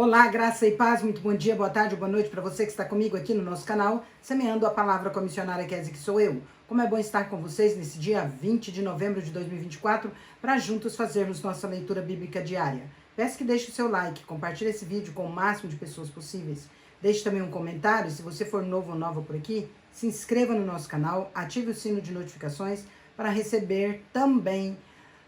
Olá, graça e paz, muito bom dia, boa tarde, boa noite para você que está comigo aqui no nosso canal, semeando a palavra com a missionária Kézia, que sou eu. Como é bom estar com vocês nesse dia 20 de novembro de 2024, para juntos fazermos nossa leitura bíblica diária. Peço que deixe o seu like, compartilhe esse vídeo com o máximo de pessoas possíveis. Deixe também um comentário, se você for novo ou nova por aqui, se inscreva no nosso canal, ative o sino de notificações para receber também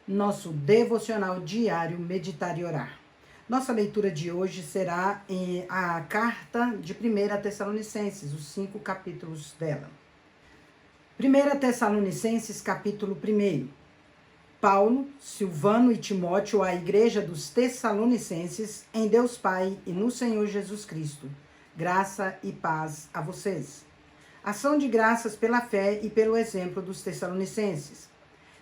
nosso devocional diário Meditar e Orar. Nossa leitura de hoje será a carta de 1 Tessalonicenses, os 5 capítulos dela. 1 Tessalonicenses, capítulo 1. Paulo, Silvano e Timóteo, à igreja dos Tessalonicenses, em Deus Pai e no Senhor Jesus Cristo. Graça e paz a vocês. Ação de graças pela fé e pelo exemplo dos Tessalonicenses.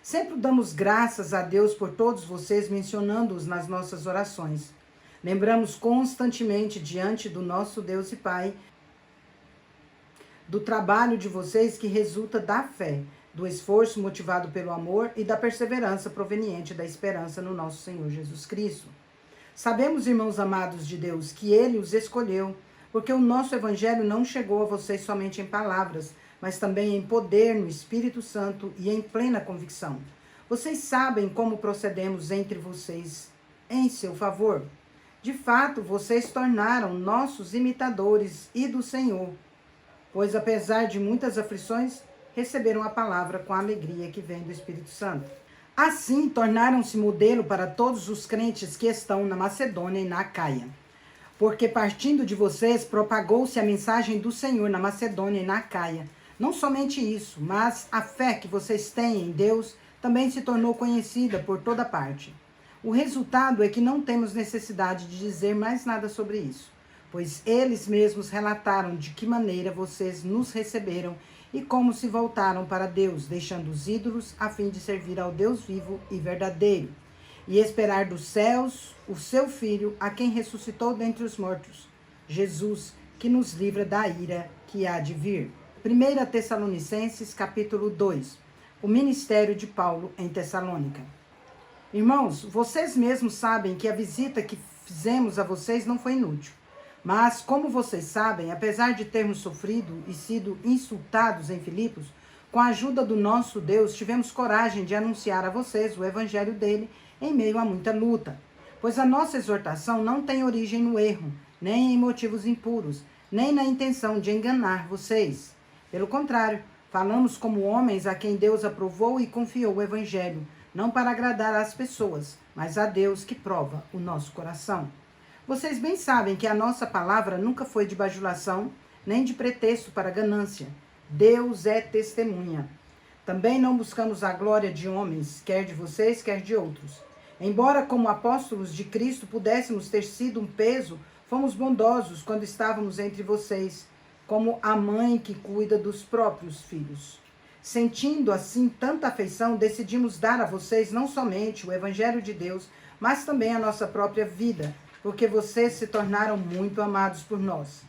Sempre damos graças a Deus por todos vocês, mencionando-os nas nossas orações. Lembramos constantemente diante do nosso Deus e Pai do trabalho de vocês que resulta da fé, do esforço motivado pelo amor e da perseverança proveniente da esperança no nosso Senhor Jesus Cristo. Sabemos, irmãos amados de Deus, que Ele os escolheu, porque o nosso Evangelho não chegou a vocês somente em palavras, mas também em poder no Espírito Santo e em plena convicção. Vocês sabem como procedemos entre vocês em seu favor. De fato, vocês tornaram nossos imitadores e do Senhor, pois apesar de muitas aflições, receberam a palavra com a alegria que vem do Espírito Santo. Assim, tornaram-se modelo para todos os crentes que estão na Macedônia e na Acaia. Porque partindo de vocês, propagou-se a mensagem do Senhor na Macedônia e na Acaia. Não somente isso, mas a fé que vocês têm em Deus também se tornou conhecida por toda parte. O resultado é que não temos necessidade de dizer mais nada sobre isso, pois eles mesmos relataram de que maneira vocês nos receberam e como se voltaram para Deus, deixando os ídolos a fim de servir ao Deus vivo e verdadeiro, e esperar dos céus o seu Filho, a quem ressuscitou dentre os mortos, Jesus, que nos livra da ira que há de vir. 1 Tessalonicenses, capítulo 2. O ministério de Paulo em Tessalônica. Irmãos, vocês mesmos sabem que a visita que fizemos a vocês não foi inútil. Mas, como vocês sabem, apesar de termos sofrido e sido insultados em Filipos, com a ajuda do nosso Deus, tivemos coragem de anunciar a vocês o evangelho dele em meio a muita luta. Pois a nossa exortação não tem origem no erro, nem em motivos impuros, nem na intenção de enganar vocês. Pelo contrário, falamos como homens a quem Deus aprovou e confiou o evangelho, não para agradar às pessoas, mas a Deus que prova o nosso coração. Vocês bem sabem que a nossa palavra nunca foi de bajulação, nem de pretexto para ganância. Deus é testemunha. Também não buscamos a glória de homens, quer de vocês, quer de outros. Embora como apóstolos de Cristo pudéssemos ter sido um peso, fomos bondosos quando estávamos entre vocês, como a mãe que cuida dos próprios filhos. Sentindo assim tanta afeição, decidimos dar a vocês não somente o Evangelho de Deus, mas também a nossa própria vida, porque vocês se tornaram muito amados por nós.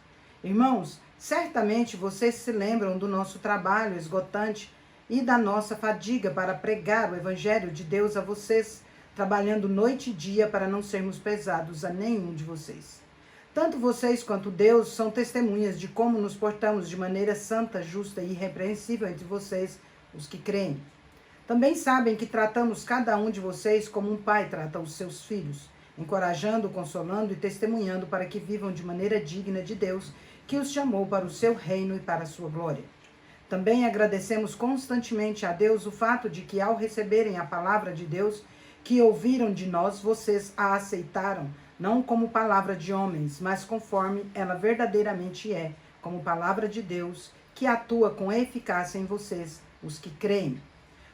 Irmãos, certamente vocês se lembram do nosso trabalho esgotante e da nossa fadiga para pregar o Evangelho de Deus a vocês, trabalhando noite e dia para não sermos pesados a nenhum de vocês. Tanto vocês quanto Deus são testemunhas de como nos portamos de maneira santa, justa e irrepreensível entre vocês, os que creem. Também sabem que tratamos cada um de vocês como um pai trata os seus filhos, encorajando, consolando e testemunhando para que vivam de maneira digna de Deus, que os chamou para o seu reino e para a sua glória. Também agradecemos constantemente a Deus o fato de que, ao receberem a palavra de Deus que ouviram de nós, vocês a aceitaram, não como palavra de homens, mas conforme ela verdadeiramente é, como palavra de Deus, que atua com eficácia em vocês, os que creem.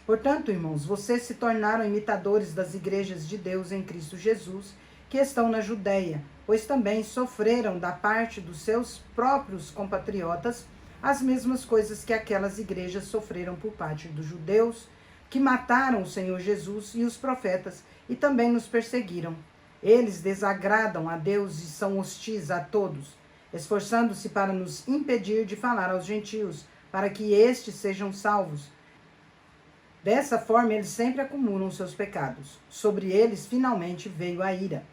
Portanto, irmãos, vocês se tornaram imitadores das igrejas de Deus em Cristo Jesus, que estão na Judéia, pois também sofreram da parte dos seus próprios compatriotas as mesmas coisas que aquelas igrejas sofreram por parte dos judeus, que mataram o Senhor Jesus e os profetas e também nos perseguiram. Eles desagradam a Deus e são hostis a todos, esforçando-se para nos impedir de falar aos gentios, para que estes sejam salvos. Dessa forma, eles sempre acumulam seus pecados. Sobre eles, finalmente, veio a ira.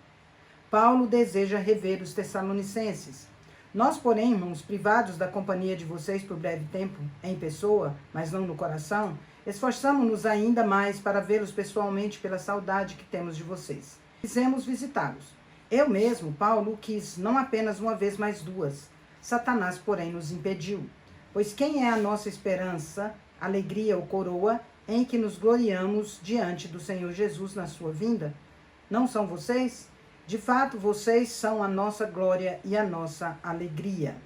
Paulo deseja rever os Tessalonicenses. Nós, porém, irmãos, privados da companhia de vocês por breve tempo, em pessoa, mas não no coração, esforçamo-nos ainda mais para vê-los pessoalmente pela saudade que temos de vocês. Quisemos visitá-los. Eu mesmo, Paulo, o quis não apenas uma vez, mas duas. Satanás, porém, nos impediu. Pois quem é a nossa esperança, alegria ou coroa, em que nos gloriamos diante do Senhor Jesus na sua vinda? Não são vocês? De fato, vocês são a nossa glória e a nossa alegria.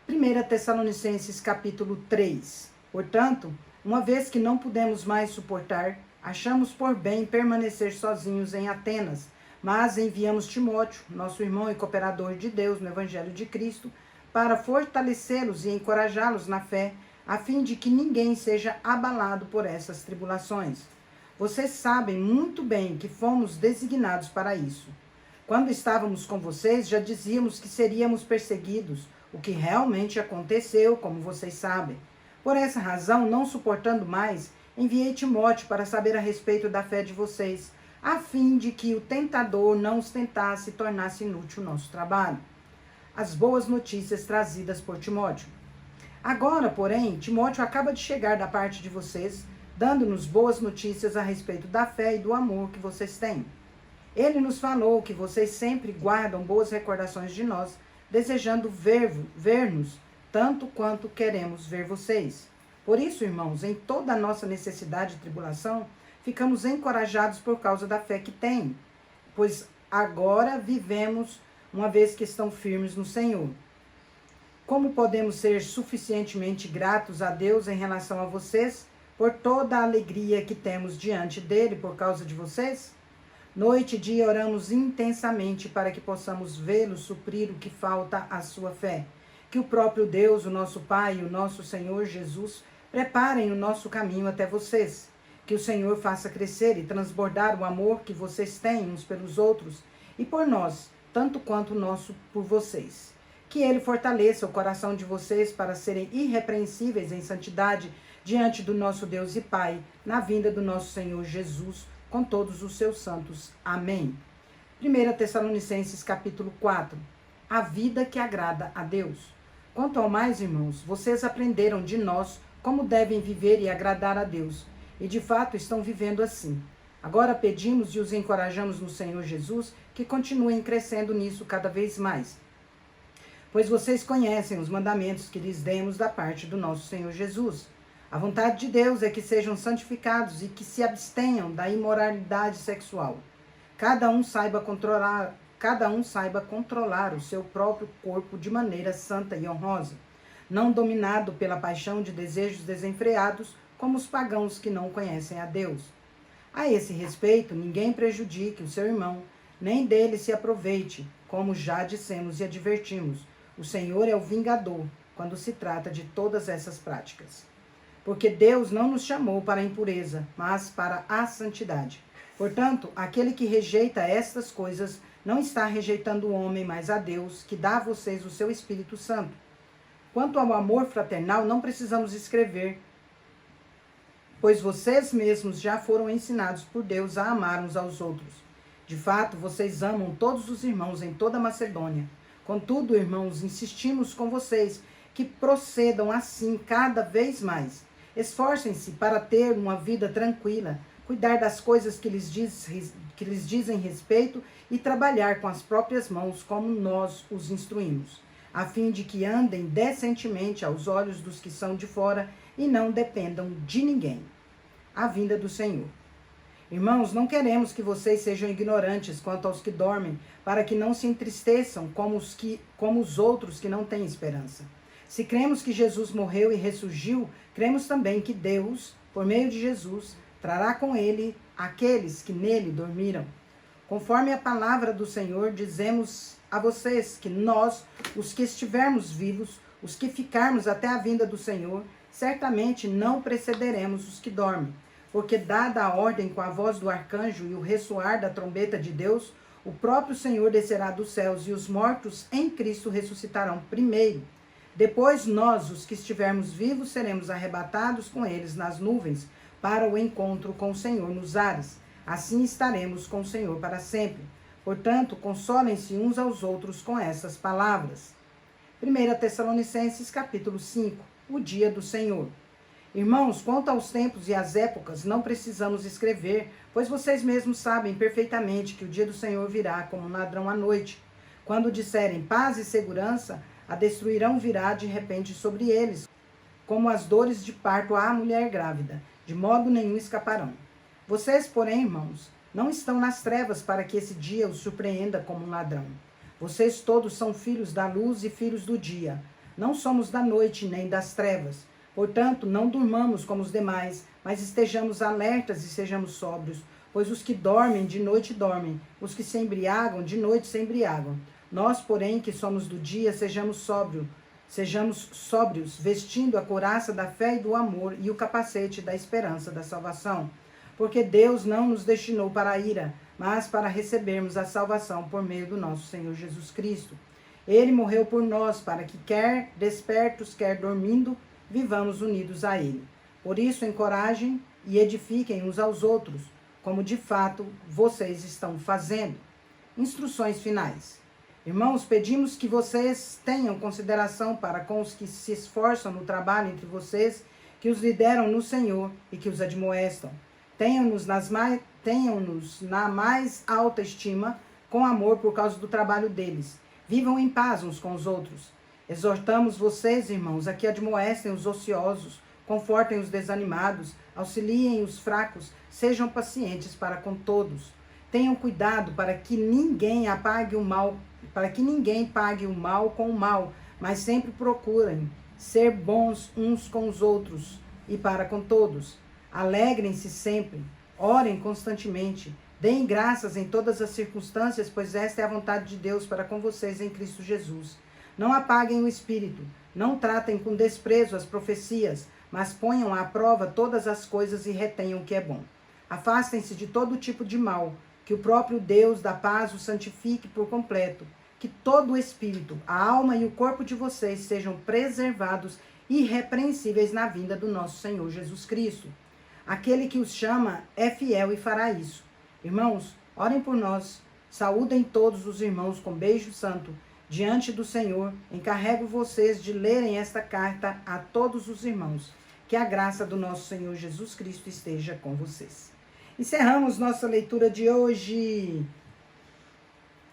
1 Tessalonicenses capítulo 3. Portanto, uma vez que não pudemos mais suportar, achamos por bem permanecer sozinhos em Atenas, mas enviamos Timóteo, nosso irmão e cooperador de Deus no Evangelho de Cristo, para fortalecê-los e encorajá-los na fé, a fim de que ninguém seja abalado por essas tribulações. Vocês sabem muito bem que fomos designados para isso. Quando estávamos com vocês, já dizíamos que seríamos perseguidos, o que realmente aconteceu, como vocês sabem. Por essa razão, não suportando mais, enviei Timóteo para saber a respeito da fé de vocês, a fim de que o tentador não os tentasse e tornasse inútil o nosso trabalho. As boas notícias trazidas por Timóteo. Agora, porém, Timóteo acaba de chegar da parte de vocês, dando-nos boas notícias a respeito da fé e do amor que vocês têm. Ele nos falou que vocês sempre guardam boas recordações de nós, desejando ver-nos tanto quanto queremos ver vocês. Por isso, irmãos, em toda a nossa necessidade e tribulação, ficamos encorajados por causa da fé que têm, pois agora vivemos uma vez que estão firmes no Senhor. Como podemos ser suficientemente gratos a Deus em relação a vocês, por toda a alegria que temos diante dele por causa de vocês? Noite e dia oramos intensamente para que possamos vê-lo suprir o que falta à sua fé. Que o próprio Deus, o nosso Pai e o nosso Senhor Jesus preparem o nosso caminho até vocês. Que o Senhor faça crescer e transbordar o amor que vocês têm uns pelos outros e por nós, tanto quanto o nosso por vocês. Que ele fortaleça o coração de vocês para serem irrepreensíveis em santidade diante do nosso Deus e Pai, na vinda do nosso Senhor Jesus, com todos os seus santos. Amém. 1 Tessalonicenses capítulo 4. A vida que agrada a Deus. Quanto ao mais, irmãos, vocês aprenderam de nós como devem viver e agradar a Deus, e de fato estão vivendo assim. Agora pedimos e os encorajamos no Senhor Jesus que continuem crescendo nisso cada vez mais, pois vocês conhecem os mandamentos que lhes demos da parte do nosso Senhor Jesus. A vontade de Deus é que sejam santificados e que se abstenham da imoralidade sexual. Cada um saiba controlar o seu próprio corpo de maneira santa e honrosa, não dominado pela paixão de desejos desenfreados, como os pagãos que não conhecem a Deus. A esse respeito, ninguém prejudique o seu irmão, nem dele se aproveite, como já dissemos e advertimos. O Senhor é o vingador, quando se trata de todas essas práticas. Porque Deus não nos chamou para a impureza, mas para a santidade. Portanto, aquele que rejeita estas coisas não está rejeitando o homem, mas a Deus, que dá a vocês o seu Espírito Santo. Quanto ao amor fraternal, não precisamos escrever, pois vocês mesmos já foram ensinados por Deus a amar uns aos outros. De fato, vocês amam todos os irmãos em toda a Macedônia. Contudo, irmãos, insistimos com vocês que procedam assim cada vez mais. Esforcem-se para ter uma vida tranquila, cuidar das coisas que lhes dizem respeito e trabalhar com as próprias mãos como nós os instruímos, a fim de que andem decentemente aos olhos dos que são de fora e não dependam de ninguém. A vinda do Senhor. Irmãos, não queremos que vocês sejam ignorantes quanto aos que dormem, para que não se entristeçam como os outros que não têm esperança. Se cremos que Jesus morreu e ressurgiu, cremos também que Deus, por meio de Jesus, trará com ele aqueles que nele dormiram. Conforme a palavra do Senhor, dizemos a vocês que nós, os que estivermos vivos, os que ficarmos até a vinda do Senhor, certamente não precederemos os que dormem. Porque dada a ordem com a voz do arcanjo e o ressoar da trombeta de Deus, o próprio Senhor descerá dos céus e os mortos em Cristo ressuscitarão primeiro. Depois nós, os que estivermos vivos, seremos arrebatados com eles nas nuvens para o encontro com o Senhor nos ares. Assim estaremos com o Senhor para sempre. Portanto, consolem-se uns aos outros com essas palavras. 1 Tessalonicenses, capítulo 5, o dia do Senhor. Irmãos, quanto aos tempos e às épocas, não precisamos escrever, pois vocês mesmos sabem perfeitamente que o dia do Senhor virá como um ladrão à noite. Quando disserem paz e segurança, a destruirão virá de repente sobre eles, como as dores de parto à mulher grávida, de modo nenhum escaparão. Vocês, porém, irmãos, não estão nas trevas para que esse dia os surpreenda como um ladrão. Vocês todos são filhos da luz e filhos do dia. Não somos da noite nem das trevas. Portanto, não durmamos como os demais, mas estejamos alertas e sejamos sóbrios. Pois os que dormem, de noite dormem. Os que se embriagam, de noite se embriagam. Nós, porém, que somos do dia, sejamos sóbrios, vestindo a couraça da fé e do amor e o capacete da esperança da salvação. Porque Deus não nos destinou para a ira, mas para recebermos a salvação por meio do nosso Senhor Jesus Cristo. Ele morreu por nós, para que, quer despertos, quer dormindo, vivamos unidos a Ele. Por isso, encorajem e edifiquem uns aos outros, como de fato vocês estão fazendo. Instruções finais. Irmãos, pedimos que vocês tenham consideração para com os que se esforçam no trabalho entre vocês, que os lideram no Senhor e que os admoestam. Tenham-nos na mais alta estima, com amor por causa do trabalho deles. Vivam em paz uns com os outros. Exortamos vocês, irmãos, a que admoestem os ociosos, confortem os desanimados, auxiliem os fracos, sejam pacientes para com todos. Tenham cuidado para que ninguém pague o mal com o mal, mas sempre procurem ser bons uns com os outros e para com todos. Alegrem-se sempre, orem constantemente, deem graças em todas as circunstâncias, pois esta é a vontade de Deus para com vocês em Cristo Jesus. Não apaguem o espírito, não tratem com desprezo as profecias, mas ponham à prova todas as coisas e retenham o que é bom. Afastem-se de todo tipo de mal, que o próprio Deus da paz o santifique por completo, que todo o espírito, a alma e o corpo de vocês sejam preservados irrepreensíveis na vinda do nosso Senhor Jesus Cristo. Aquele que os chama é fiel e fará isso. Irmãos, orem por nós, saúdem todos os irmãos com beijo santo. Diante do Senhor, encarrego vocês de lerem esta carta a todos os irmãos. Que a graça do nosso Senhor Jesus Cristo esteja com vocês. Encerramos nossa leitura de hoje.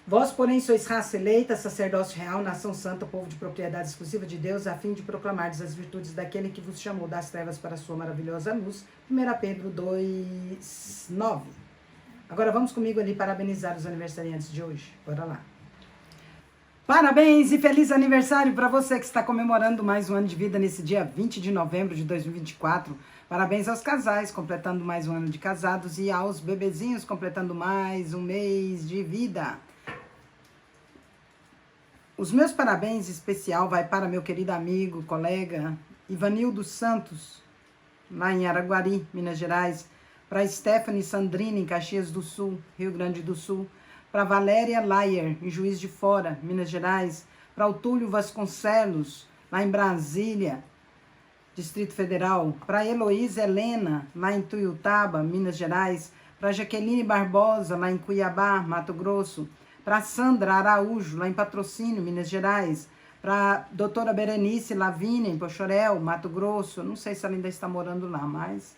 Vós, porém, sois raça eleita, sacerdócio real, nação santa, povo de propriedade exclusiva de Deus, a fim de proclamardes as virtudes daquele que vos chamou das trevas para a sua maravilhosa luz. 1 Pedro 2, 9. Agora vamos comigo ali parabenizar os aniversariantes de hoje. Bora lá. Parabéns e feliz aniversário para você que está comemorando mais um ano de vida nesse dia 20 de novembro de 2024. Parabéns aos casais, completando mais um ano de casados, e aos bebezinhos, completando mais um mês de vida. Os meus parabéns especial vai para meu querido amigo, colega Ivanildo Santos, lá em Araguari, Minas Gerais, para Stephanie Sandrini, em Caxias do Sul, Rio Grande do Sul, para Valéria Layer, em Juiz de Fora, Minas Gerais, para o Túlio Vasconcelos, lá em Brasília, Distrito Federal, para Heloísa Helena, lá em Tuiutaba, Minas Gerais, para Jaqueline Barbosa, lá em Cuiabá, Mato Grosso, para Sandra Araújo, lá em Patrocínio, Minas Gerais, para doutora Berenice Lavínia, em Pochorel, Mato Grosso, não sei se ela ainda está morando lá, mas...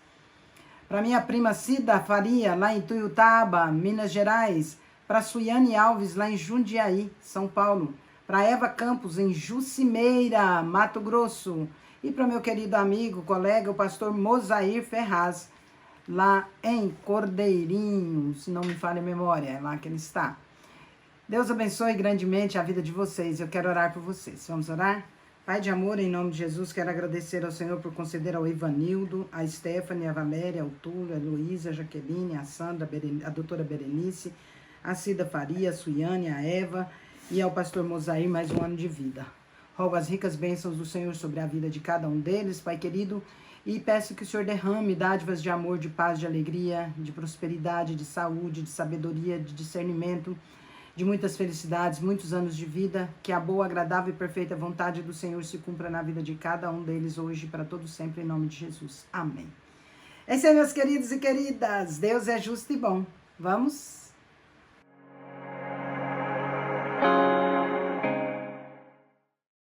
Para minha prima Cida Faria, lá em Tuiutaba, Minas Gerais, para Suiane Alves, lá em Jundiaí, São Paulo, para Eva Campos, em Jucimeira, Mato Grosso, e para meu querido amigo, colega, o pastor Mosair Ferraz, lá em Cordeirinho, se não me falha a memória, é lá que ele está. Deus abençoe grandemente a vida de vocês. Eu quero orar por vocês. Vamos orar? Pai de amor, em nome de Jesus, quero agradecer ao Senhor por conceder ao Ivanildo, a Stephanie, a Valéria, ao Túlio, a Heloísa, a Jaqueline, a Sandra, a doutora Berenice, a Cida Faria, a Suiane, a Eva e ao pastor Mosair mais um ano de vida. Rogo as ricas bênçãos do Senhor sobre a vida de cada um deles, Pai querido, e peço que o Senhor derrame dádivas de amor, de paz, de alegria, de prosperidade, de saúde, de sabedoria, de discernimento, de muitas felicidades, muitos anos de vida, que a boa, agradável e perfeita vontade do Senhor se cumpra na vida de cada um deles hoje, para todos sempre, em nome de Jesus. Amém. É isso aí, meus queridos e queridas. Deus é justo e bom. Vamos?